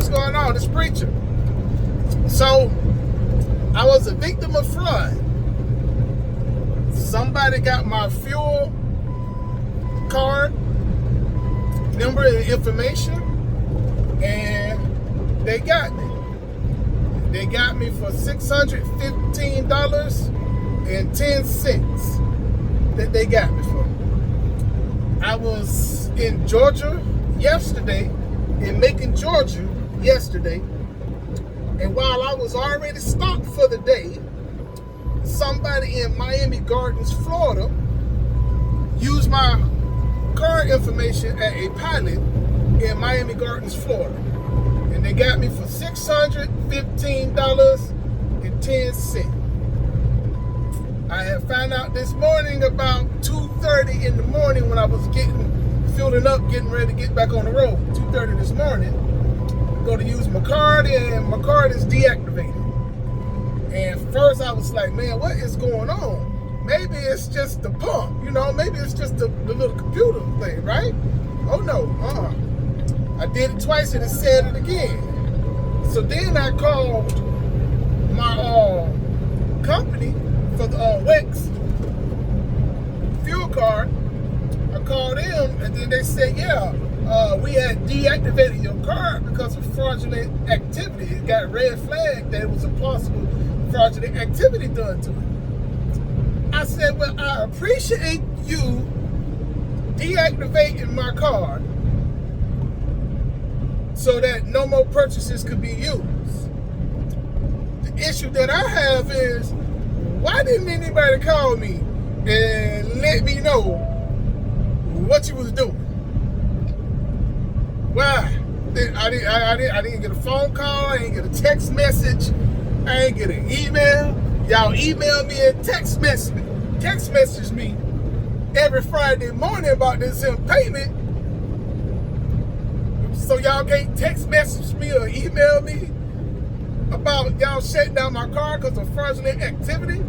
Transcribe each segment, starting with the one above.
what's going on? This preacher. So, I was a victim of fraud. Somebody got my fuel card, number and information, and they got me. They got me for $615.10 that they got me for. I was in Georgia yesterday, in Macon, Georgia yesterday, and while I was already stocked for the day, somebody in Miami Gardens, Florida, used my card information at a pilot in Miami Gardens, Florida. And they got me for $615.10. I had found out this morning about 2:30 in the morning when I was filling up, getting ready to get back on the road. 2:30 this morning. Go to use my card, and my card is deactivated. And first I was like, man, what is going on? Maybe it's just the pump, maybe it's just the little computer thing, right? Oh no, I did it twice and it said it again. So then I called my company for the WEX fuel card. I called them and then they said, yeah, we had deactivated your card because of fraudulent activity. It got red flagged that it was a possible fraudulent activity done to it. I said, well, I appreciate you deactivating my card so that no more purchases could be used. The issue that I have is, why didn't anybody call me and let me know what you was doing? Why? I didn't get a phone call, I didn't get a text message, I didn't get an email. Y'all email me and text message me every Friday morning about this payment. So y'all can't text message me or email me about y'all shutting down my car because of fraudulent activity.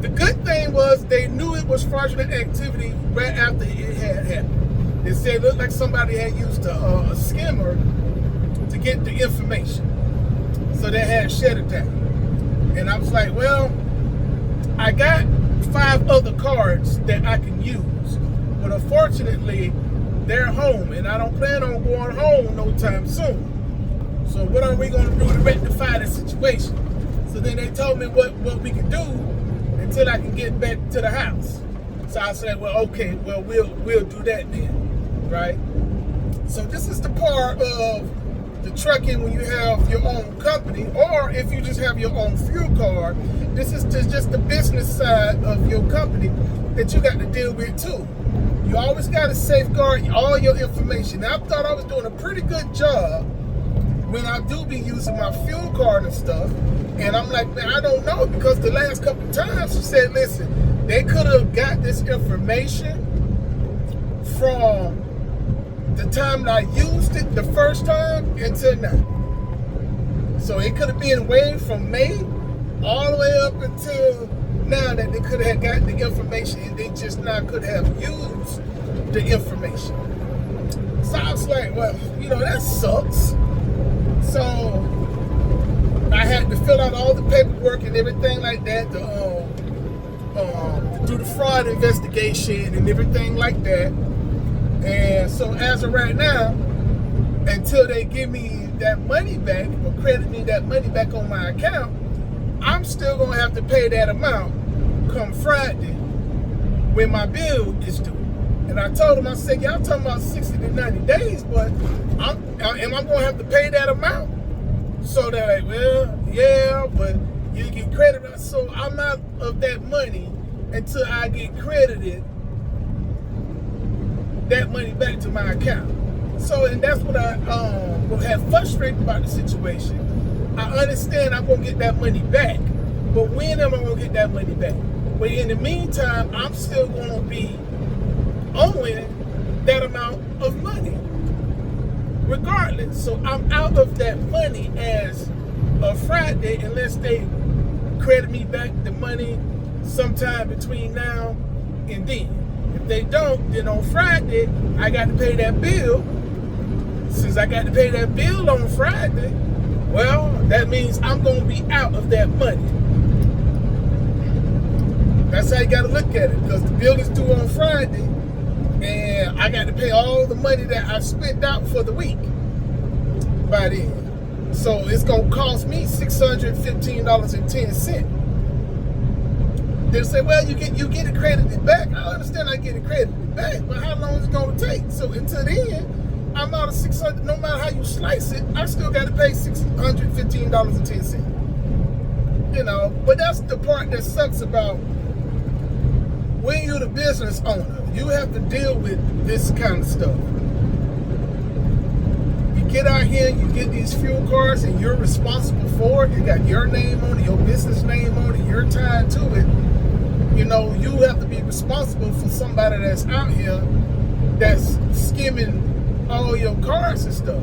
The good thing was they knew it was fraudulent activity right after it had happened. They said it looked like somebody had used a skimmer to get the information. So they had shut it down. And I was like, well, I got 5 other cards that I can use. But unfortunately, they're home, and I don't plan on going home no time soon. So what are we going to do to rectify the situation? So then they told me what we can do until I can get back to the house. So I said, well, okay, well, we'll do that then, right? So this is the part of the trucking when you have your own company, or if you just have your own fuel card. This is just the business side of your company that you got to deal with too. You always got to safeguard all your information. Now, I thought I was doing a pretty good job when I do be using my fuel card and stuff. And I'm like, man, I don't know, because the last couple of times she said, listen, they could have got this information from the time that I used it the first time until now. So it could have been way from May all the way up until now that they could have gotten the information, and they just not could have used the information. So I was like, well, that sucks. So I had to fill out all the paperwork and everything like that to do the fraud investigation and everything like that. And so as of right now, until they give me that money back or credit me that money back on my account, I'm still going to have to pay that amount come Friday when my bill is due. And I told them, I said, y'all talking about 60 to 90 days, but am I going to have to pay that amount? So they're like, well, yeah, but you get credit. So I'm out of that money until I get credited that money back to my account. So, and that's what I have frustrated about the situation. I understand I'm going to get that money back, but when am I going to get that money back? But in the meantime, I'm still going to be owing that amount of money, regardless. So I'm out of that money as of Friday unless they credit me back the money sometime between now and then. If they don't, then on Friday, I got to pay that bill since I got to pay that bill on Friday, well, that means I'm going to be out of that money. That's how you got to look at it, because the bill is due on Friday, and I got to pay all the money that I spent out for the week by then. So it's going to cost me $615.10. They'll say, well, you get it credited back. I understand I get it credited back, but how long is it going to take? So until then, I'm out of $600. No matter how you slice it, I still got to pay $615.10. You know, but that's the part that sucks about when you're the business owner. You have to deal with this kind of stuff. You get out here, you get these fuel cards, and you're responsible for it. You got your name on it, your business name on it, you're tied to it. You know, you have to be responsible for somebody that's out here that's skimming all your cards and stuff.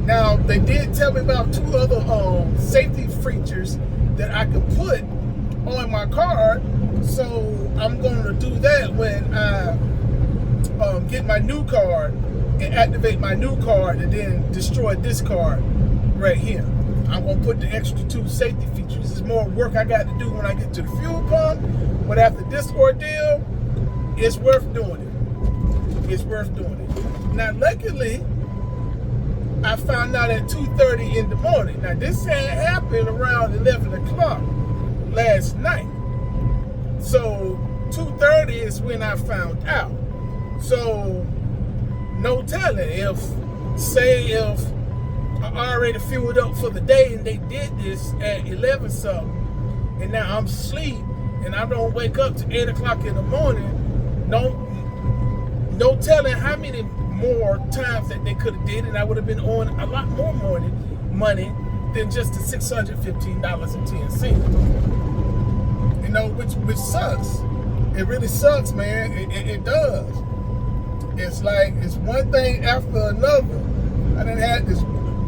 Now, they did tell me about 2 other safety features that I could put on my card, so I'm going to do that when I get my new card and activate my new card and then destroy this card right here. I'm going to put the extra 2 safety features. There's more work I got to do when I get to the fuel pump, but after this ordeal, it's worth doing it. It's worth doing it. Now, luckily, I found out at 2:30 in the morning. Now, this had happened around 11 o'clock last night. So, 2:30 is when I found out. So, no telling if I already fueled up for the day and they did this at 11 something, and now I'm asleep and I don't wake up to 8 o'clock in the morning, no telling how many more times that they could have did, and I would have been on a lot more money than just the $615.10. You know, which sucks. It really sucks, man. It does. It's like it's one thing after another. I done had this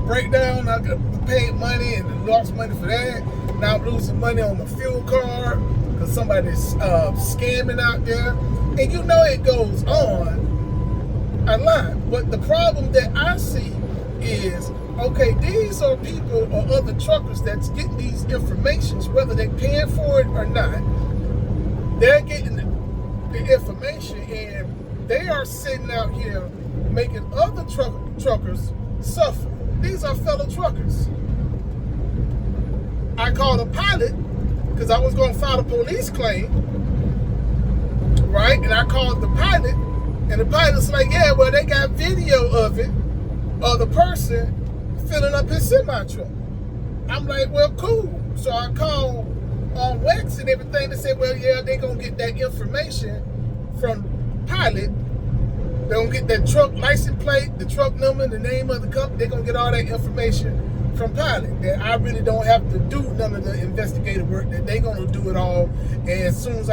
breakdown. I paid money and lost money for that. Now I'm losing money on my fuel card because somebody's scamming out there. And you know it goes on a lot. But the problem that I see is, okay, these are people or other truckers that's getting these informations, whether they're paying for it or not. They're getting the information, and they are sitting out here making other truckers suffer. These are fellow truckers. I called a pilot because I was going to file a police claim, right? And I called the pilot, and the pilot's like, yeah, well, they got video of it, of the person filling up his semi-truck. I'm like, well, cool. So I called on Wex and everything to say, well, yeah, they're going to get that information from pilot. They're going to get that truck license plate, the truck number, the name of the company. They're going to get all that information from pilot. That I really don't have to do none of the investigative work. That they're going to do it all. And as soon as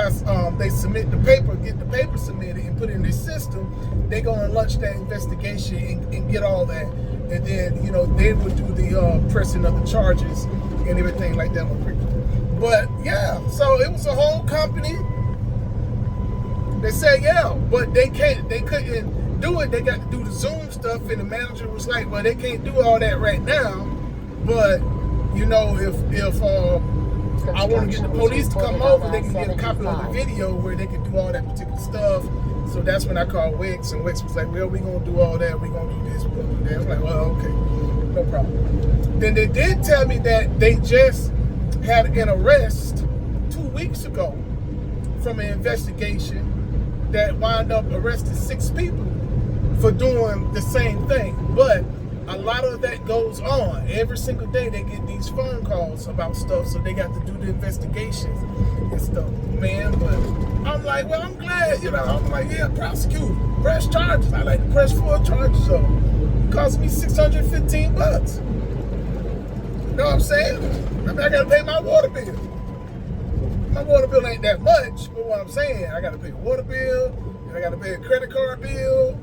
they submit the paper, get the paper submitted and put in their system, they're going to launch that investigation and get all that. And then, you know, they will do the pressing of the charges and everything like that. But yeah, so it was a whole company. They said, yeah, but they couldn't do it. They got to do the Zoom stuff, and the manager was like, well, they can't do all that right now. But, you know, if I want to get the police to come over, they can get a copy of the video where they can do all that particular stuff. So that's when I called Wix, and Wix was like, well, we're going to do all that. We're going to do this, we're going to do that. I was like, well, okay, no problem. Then they did tell me that they just had an arrest 2 weeks ago from an investigation that wound up arresting 6 people for doing the same thing. But a lot of that goes on. Every single day they get these phone calls about stuff, so they got to do the investigations and stuff, man. But I'm like, well, I'm glad, you know, I'm like, yeah, prosecute, press charges. I like to press 4 charges on. It cost me $615. You know what I'm saying? I mean, I gotta pay my water bill. My water bill ain't that much, but what I'm saying, I gotta pay a water bill, and I gotta pay a credit card bill.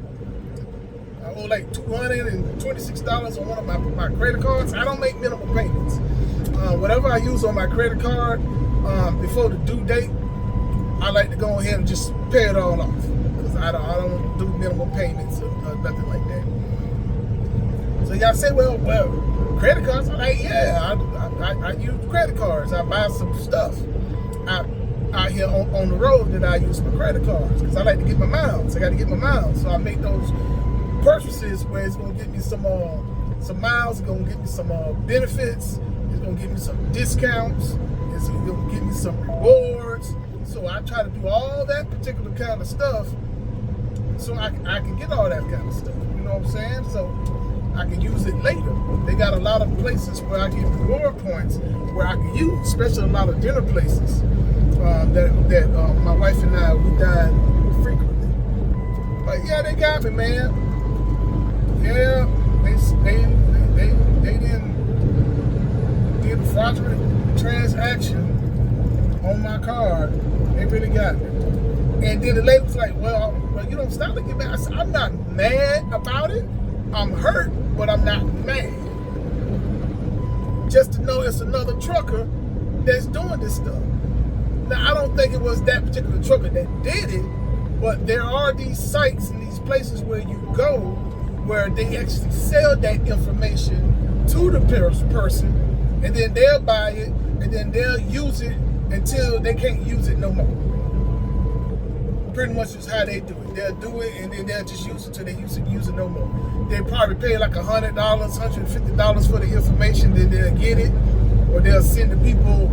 I owe like $226 on one of my credit cards. I don't make minimum payments. Whatever I use on my credit card before the due date, I like to go ahead and just pay it all off, because I don't do minimum payments or nothing like that. So y'all say, well, credit cards. I'm like, yeah, I use credit cards. I buy some stuff out here on the road that I use for credit cards because I like to get my miles. I got to get my miles. So I make those purchases where it's going to get me some miles. It's going to get me some benefits. It's going to give me some discounts. It's going to give me some rewards. So I try to do all that particular kind of stuff so I can get all that kind of stuff. You know what I'm saying? So I can use it later. They got a lot of places where I get reward points where I can use, especially a lot of dinner places that my wife and I, we dine frequently. But yeah, they got me, man. Yeah, they did a fraudulent transaction on my card. They really got me. And then the lady was like, well, you don't stop to get mad. I said, I'm not mad about it. I'm hurt, but I'm not mad. Just to know it's another trucker that's doing this stuff. Now, I don't think it was that particular trucker that did it, but there are these sites and these places where you go where they actually sell that information to the person, and then they'll buy it, and then they'll use it until they can't use it no more. Pretty much is how they do it. They'll do it, and then they'll just use it until they use it no more. They probably pay like $100, $150 for the information, then they'll get it, or they'll send the people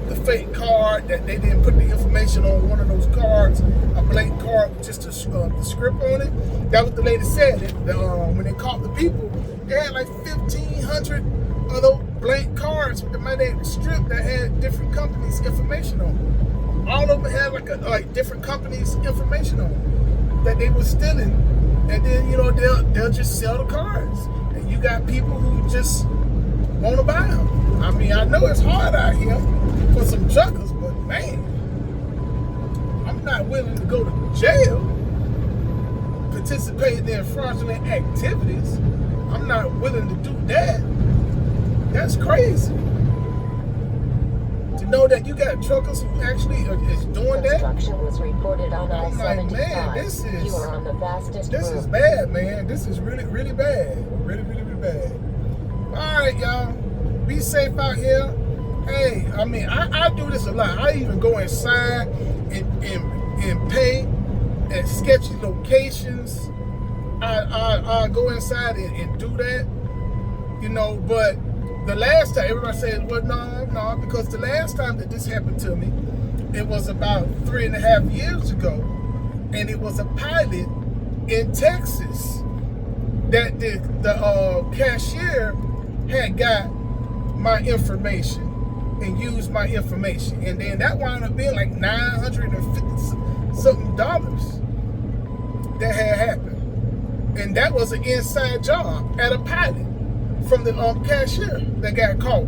the fake card that they didn't put the information on one of those cards, a blank card with just the script on it. That was the lady said. When they caught the people, they had like 1,500 of those blank cards with the money strip that had different companies' information on it. All of them had like different companies' information on it that they were stealing, and then they'll just sell the cards, and you got people who just want to buy them. I mean, I know it's hard out here for some truckers, but man, I'm not willing to go to jail participating in fraudulent activities. I'm not willing to do that. That's crazy. To know that you got truckers who actually is doing that. Construction was reported on I'm like, man, you are on the fastest this route. is bad, man. This is really, really bad. Really, really, really bad. All right, y'all. Be safe out here. Hey, I mean, I do this a lot. I even go inside and pay at sketchy locations. I go inside and do that, but the last time, everybody said, well, no, because the last time that this happened to me, it was about 3.5 years ago, and it was a pilot in Texas that the cashier had got my information and used my information, and then that wound up being like $950 something that had happened, and that was an inside job at a pilot from the cashier that got caught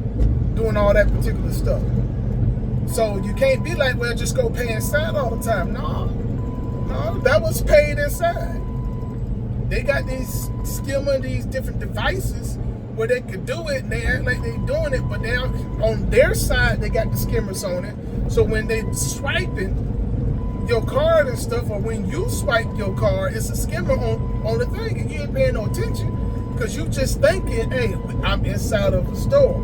doing all that particular stuff. So you can't be like, well, just go pay inside all the time. No, that was paid inside. They got these skimming, these different devices where they could do it, and they act like they doing it, but they on their side, they got the skimmers on it. So when they swiping your card and stuff, or when you swipe your card, it's a skimmer on the thing, and you ain't paying no attention because you just thinking, hey, I'm inside of a store.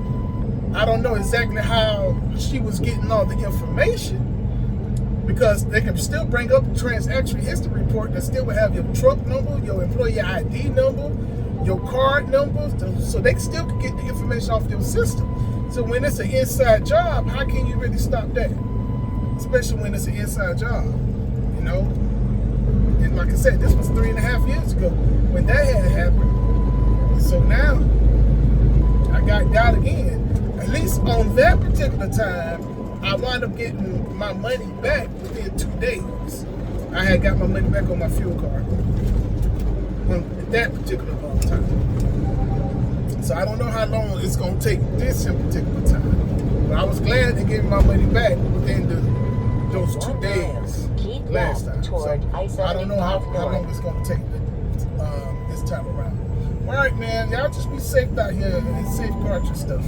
I don't know exactly how she was getting all the information, because they can still bring up the transaction history report that still will have your truck number, your employee ID number, your card numbers, so they still can get the information off your system. So when it's an inside job, how can you really stop that? Especially when it's an inside job, And like I said, this was 3.5 years ago when that had happened. So now I got again. At least on that particular time, I wound up getting my money back within 2 days. I had got my money back on my fuel card on that particular time. So I don't know how long it's going to take this in particular time. But I was glad they gave me my money back within those 2 days last time. So I don't know how long it's going to take this time around. All right, man. Y'all just be safe out here and safeguard your stuff.